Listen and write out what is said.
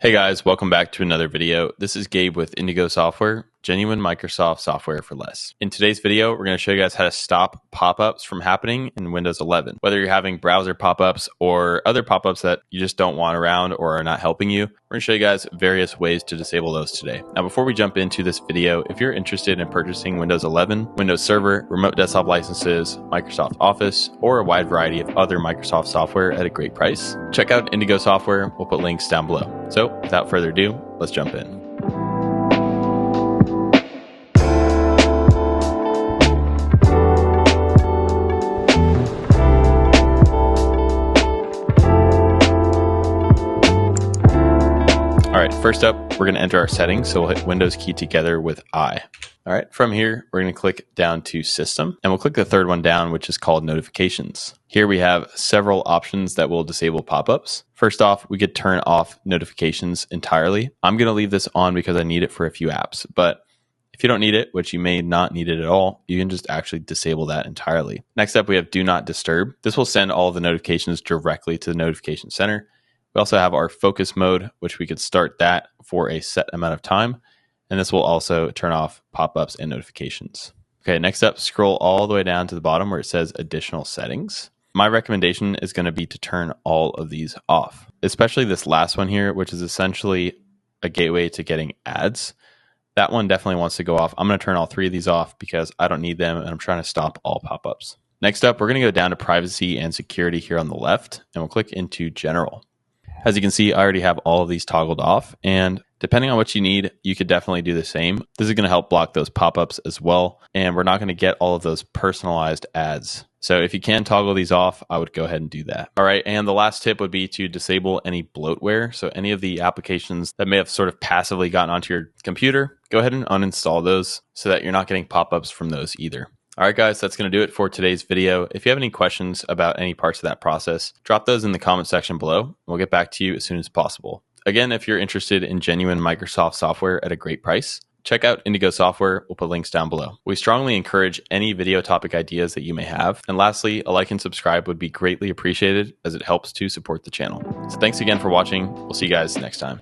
Hey guys, welcome back to another video. This is Gabe with Indigo Software, genuine Microsoft software for less. In today's video, we're going to show you guys how to stop pop-ups from happening in Windows 11. Whether you're having browser pop-ups or other pop-ups that you just don't want around or are not helping you, we're going to show you guys various ways to disable those today. Now, before we jump into this video, if you're interested in purchasing Windows 11, Windows Server, remote desktop licenses, Microsoft Office, or a wide variety of other Microsoft software at a great price, check out Indigo Software. We'll put links down below. So without further ado, let's jump in. All right, first up, we're going to enter our settings. So we'll hit Windows key together with I. All right, from here, we're going to click down to System, and we'll click the third one down, which is called Notifications. Here we have several options that will disable pop-ups. First off, we could turn off notifications entirely. I'm going to leave this on because I need it for a few apps, but if you don't need it, which you may not need it at all, you can just actually disable that entirely. Next up, we have Do Not Disturb. This will send all of the notifications directly to the notification center. We also have our focus mode, which we could start that for a set amount of time. And this will also turn off pop-ups and notifications. Okay, next up, scroll all the way down to the bottom where it says Additional Settings. My recommendation is going to be to turn all of these off, especially this last one here, which is essentially a gateway to getting ads. That one definitely wants to go off. I'm going to turn all three of these off because I don't need them and I'm trying to stop all pop-ups. Next up, we're going to go down to Privacy and Security here on the left, and we'll click into General. As you can see, I already have all of these toggled off, and depending on what you need, you could definitely do the same. This is going to help block those pop-ups as well, and we're not going to get all of those personalized ads. So if you can toggle these off, I would go ahead and do that. All right, and the last tip would be to disable any bloatware. So any of the applications that may have sort of passively gotten onto your computer, go ahead and uninstall those so that you're not getting pop-ups from those either. All right, guys, that's going to do it for today's video. If you have any questions about any parts of that process, drop those in the comment section below. We'll get back to you as soon as possible. Again, if you're interested in genuine Microsoft software at a great price, check out Indigo Software. We'll put links down below. We strongly encourage any video topic ideas that you may have. And lastly, a like and subscribe would be greatly appreciated as it helps to support the channel. So thanks again for watching. We'll see you guys next time.